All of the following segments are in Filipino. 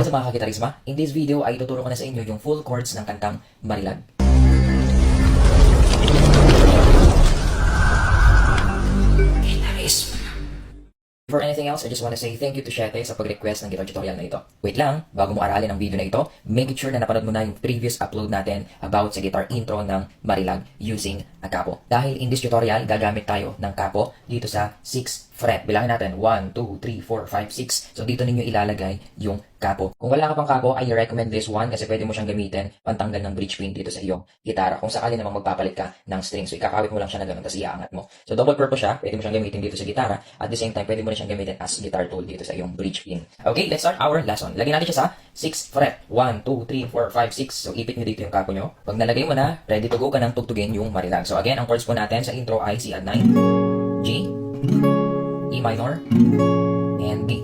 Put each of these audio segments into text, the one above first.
sa mga kakitarisma, in this video ay ituturo ko na sa inyo yung full chords ng kantang Marilag. Before anything else, I just want to say thank you to Shete sa pag-request ng guitar tutorial na ito. Wait lang, bago mo aralin ang video na ito, make sure na napanood mo na yung previous upload natin about sa guitar intro ng Marilag using a capo. Dahil in this tutorial, gagamit tayo ng capo dito sa 6th fret. Bilangin natin, 1, 2, 3, 4, 5, 6. So dito ninyo ilalagay yung capo. Kung wala ka pang capo, I recommend this one kasi pwede mo siyang gamitin pantanggal ng bridge pin dito sa iyong gitara. Kung sakali namang magpapalit ka ng strings, so ikakawit mo lang siya na gano'n, tapos iaangat mo. So double purpose siya, pwede mo siyang gamitin dito sa gitara. At the same time, pwede mo rin siyang gamitin as guitar tool dito sa iyong bridge pin. Okay, let's start our lesson. Lagyan natin siya sa 6th fret. 1, 2, 3, 4, 5, 6. So ipit nyo dito yung capo nyo. Pag nalagay mo na, ready to go ka nang tugtugin yung Marilag. So again, ang chords po natin sa intro ay C add 9, G, E minor, and D.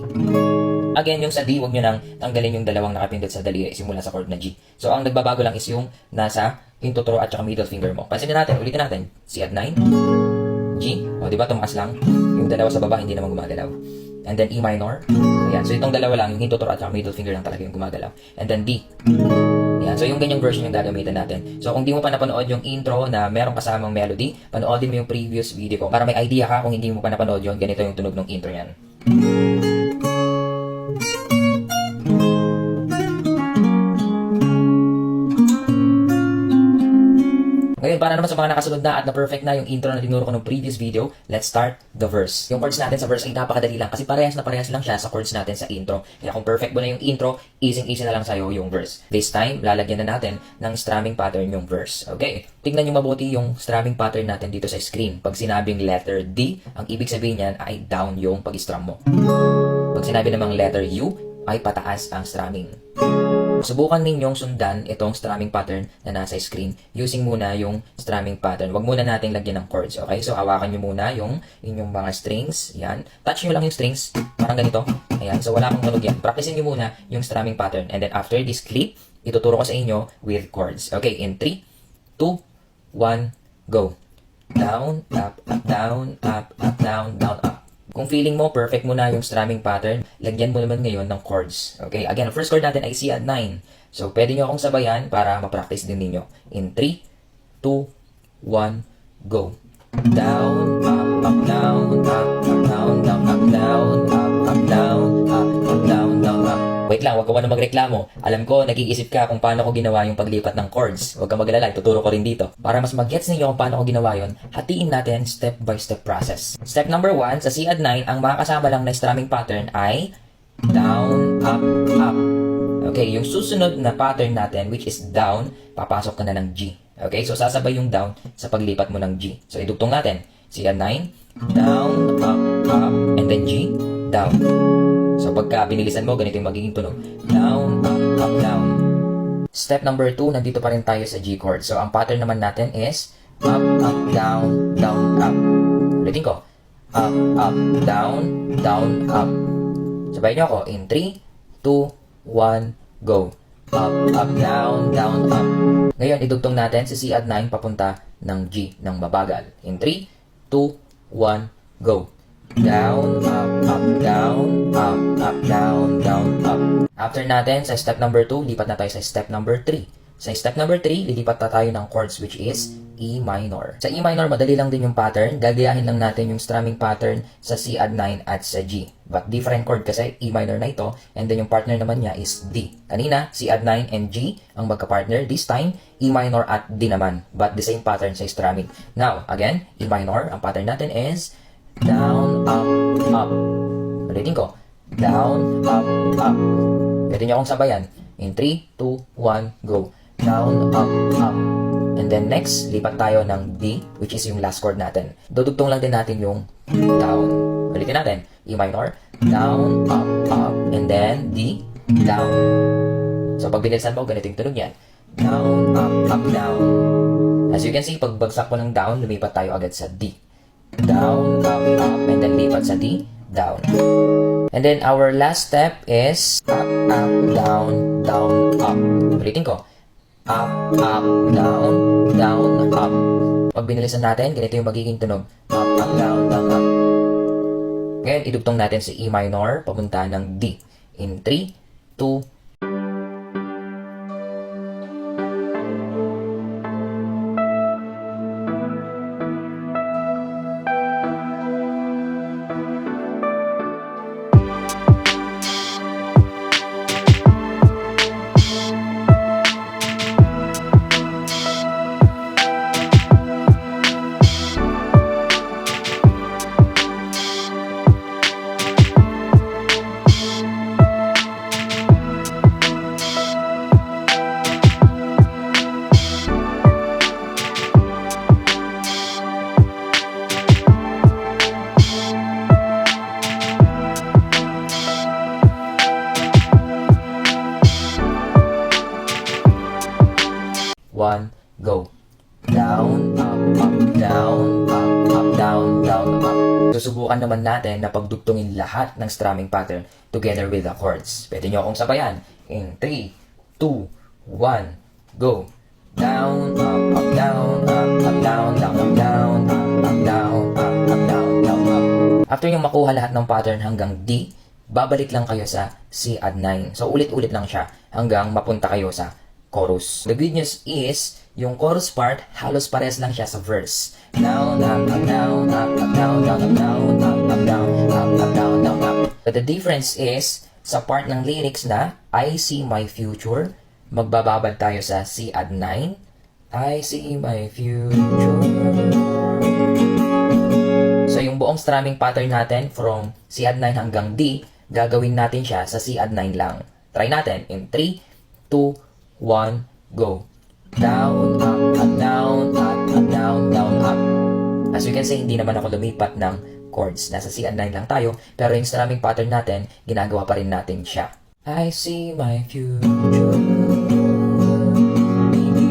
Again, yung sa D, huwag nyo nang tanggalin yung dalawang nakapindot sa daliri simula sa chord na G. So, ang nagbabago lang is yung nasa pinto throw at saka middle finger mo. Pansinin natin, ulitin natin. C add 9, G. O, diba, tumaas lang. Yung dalawa sa baba, hindi naman gumagalaw. And then E minor. Ayan. So, itong dalawa lang, yung hinto throw at saka middle finger lang talaga yung gumagalaw. And then D. Ayan. So, yung ganyang version yung gagamitin natin. So, kung di mo pa napanood yung intro na merong kasamang melody, panoodin mo yung previous video ko. Para may idea ka kung hindi mo pa napanood yun, ganito yung tunog ng intro niyan. Ngayon, para naman sa mga nakasunod na at na-perfect na yung intro na dinuro ko ng previous video, let's start the verse. Yung chords natin sa verse ay napakadali lang kasi parehas na parehas lang siya sa chords natin sa intro. Kaya kung perfect mo na yung intro, easy-easy na lang sa'yo yung verse. This time, lalagyan na natin ng strumming pattern yung verse. Okay? Tingnan nyo mabuti yung strumming pattern natin dito sa screen. Pag sinabing letter D, ang ibig sabihin niyan ay down yung pag-strum mo. Pag sinabi namang letter U, ay pataas ang strumming. Subukan ninyong sundan itong strumming pattern na nasa screen using muna yung strumming pattern. Huwag muna nating lagyan ng chords, okay? So, hawakan nyo muna yung inyong mga strings. Yan. Touch nyo lang yung strings. Parang ganito. Ayan. So, wala akong tunog yan. Practicein nyo muna yung strumming pattern. And then, after this clip, ituturo ko sa inyo with chords. Okay, in 3, 2, 1, go. Down, up, up, down, up, up, down, down, up. Kung feeling mo, perfect mo na yung strumming pattern, lagyan mo naman ngayon ng chords. Okay? Again, ang first chord natin ay C add 9. So, pwede nyo akong sabayan para ma-practice din ninyo. In 3, 2, 1, go. Down, up, down, up, down, down, up, down, up, down, up, down, down, up. Wait lang, huwag ka na magreklamo. Alam ko, nag-iisip ka kung paano ko ginawa yung paglipat ng chords. Huwag ka mag-alala, ituturo ko rin dito. Para mas mag-gets ninyo kung paano ko ginawa yun, hatiin natin step-by-step process. Step number 1, sa C add 9, ang makakasama lang na strumming pattern ay down, up, up. Okay, yung susunod na pattern natin, which is down, papasok ka na ng G. Okay, so sasabay yung down sa paglipat mo ng G. So idugtong natin, C add 9, down, up, and then G, down. So, pagka binilisan mo, ganito yung magiging tunog. Down, up, down. Step number 2, nandito pa rin tayo sa G chord. So, ang pattern naman natin is up, down, down, up. Ulitin ko. Up, down, up. Sabay niyo ako. In 3, 2, 1, go. Up, down, up. Ngayon, idugtong natin si C add 9 papunta ng G ng mabagal. In 3, 2, 1, go. Down, up, down, up, down, up. After natin, sa step number 2, lipat na tayo sa step number 3. Sa step number 3, lilipat na tayo ng chords which is E minor. Sa E minor, madali lang din yung pattern. Gagayahin lang natin yung strumming pattern sa C add 9 at sa G. But different chord kasi E minor na ito, and then yung partner naman niya is D. Kanina, C add 9 and G ang magka-partner. This time, E minor at D naman. But the same pattern sa strumming. Now, again, E minor, ang pattern natin is down, up. Ulitin ko. Down, up. Pwede nyo akong sabayan. In 3, 2, 1, go. Down, up. And then next, lipat tayo ng D, which is yung last chord natin. Dudugtong lang din natin yung down. Ulitin natin. E minor. Down, up. And then D, down. So pag binilisan mo, ganito yung tunog yan. Down, up, down. As you can see, pag bagsak mo ng down, lumipat tayo agad sa D. Down, up, and then lipat sa D, down. And then our last step is up, down, up. Ulitin ko. Up, down, up. Pag binilisan natin, ganito yung magiging tunog. Up, down, up. Ngayon, idugtong natin si E minor papunta ng D. In 3, 2, go. Down, up, down, up, down, up. Susubukan naman natin na pagdugtungin lahat ng strumming pattern together with the chords. Pwede nyo akong sabayan. In 3, 2, 1, go. Down, up, down, up, down, down, up, down, up, down, up, down, down, up. After nyo makuha lahat ng pattern hanggang D, babalik lang kayo sa C add 9. So, ulit-ulit lang siya hanggang mapunta kayo sa chorus. The good news is, yung chorus part, halos pares lang siya sa verse. Down, up, down, up, down, down, up, down, up, down, up, down, down, up. But the difference is, sa part ng lyrics na, I see my future, magbababad tayo sa C add 9. I see my future. So, yung buong strumming pattern natin from C add 9 hanggang D, gagawin natin siya sa C add 9 lang. Try natin in 3, 2, 1, go. Down, up, down, up, down, down, up. As you can see, hindi naman ako lumipat ng chords. Nasa C add 9 lang tayo, pero yung strumming pattern natin, ginagawa pa rin natin siya. I see my future, baby.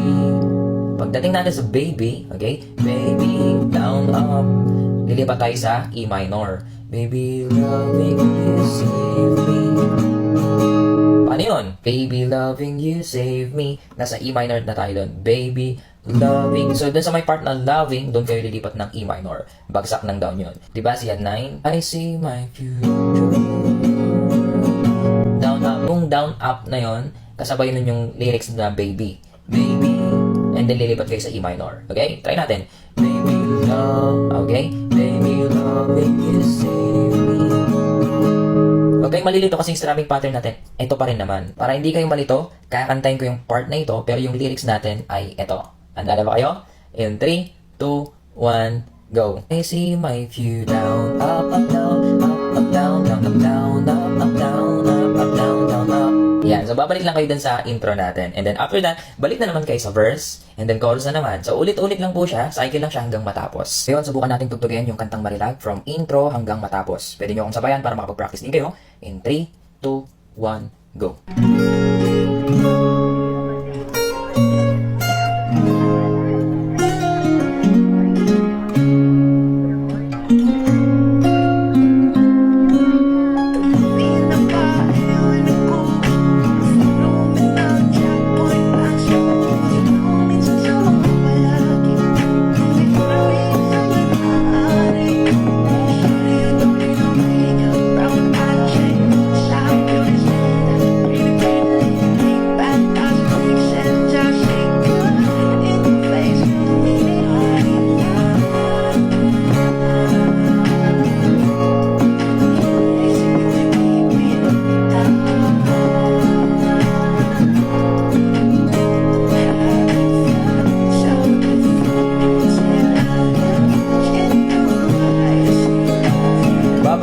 Pagdating natin sa baby, okay? Baby, down, up. Lilipat tayo sa E minor. Baby, loving you, save me. Paano yun? Baby, loving you, save me. Nasa E minor na tayo doon. Baby, loving. So, doon sa may part na loving, doon kayo lilipat ng E minor. Bagsak ng down yun. Diba? C add 9. I see my future. Down, up. Kung down, up na yun, kasabay nun yung lyrics na baby. Baby. And then lilipat kayo sa E minor. Okay? Try natin. Baby, love. Okay? Baby, loving you, save me. Okay, malilito kasi yung strumming pattern natin. Ito pa rin naman. Para hindi kayo malito, kakantayin ko yung part na ito, pero yung lyrics natin ay ito. Handa na ba kayo? In 3, 2, 1, go. I see my view down, up, down, up, down, down, up, down, up, down, up, down, down, up. Yan. So, babalik lang kayo dun sa intro natin. And then, after that, balik na naman kayo sa verse. And then, chorus na naman. So, ulit-ulit lang po siya. Cycle lang siya hanggang matapos. Ngayon, subukan natin tugtugin yung kantang Marilag from intro hanggang matapos. Pwede nyo akong sabayan para makapag-practice din kayo. In 3, 2, 1, go.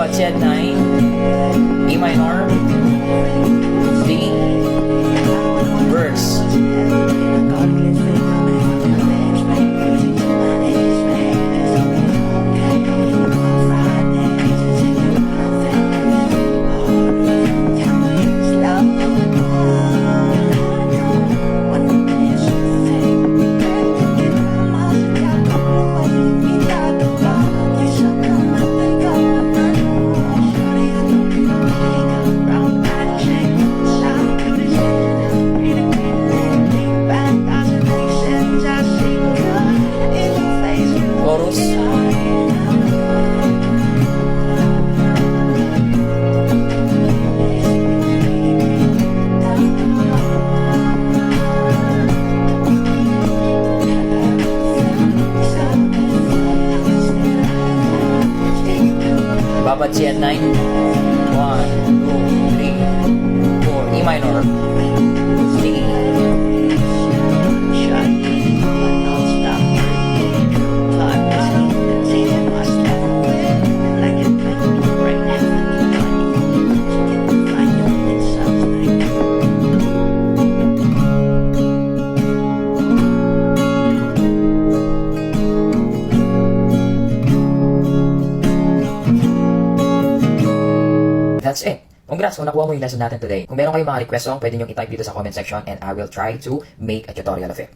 C add 9, E minor, D, verse. Chorus. Babad C add 9. 1, 2, 3, 4. E minor. D. That's it. Congrats kung nakuha mo yung lesson natin today. Kung meron kayong mga request song, pwede nyo i-type dito sa comment section and I will try to make a tutorial of it.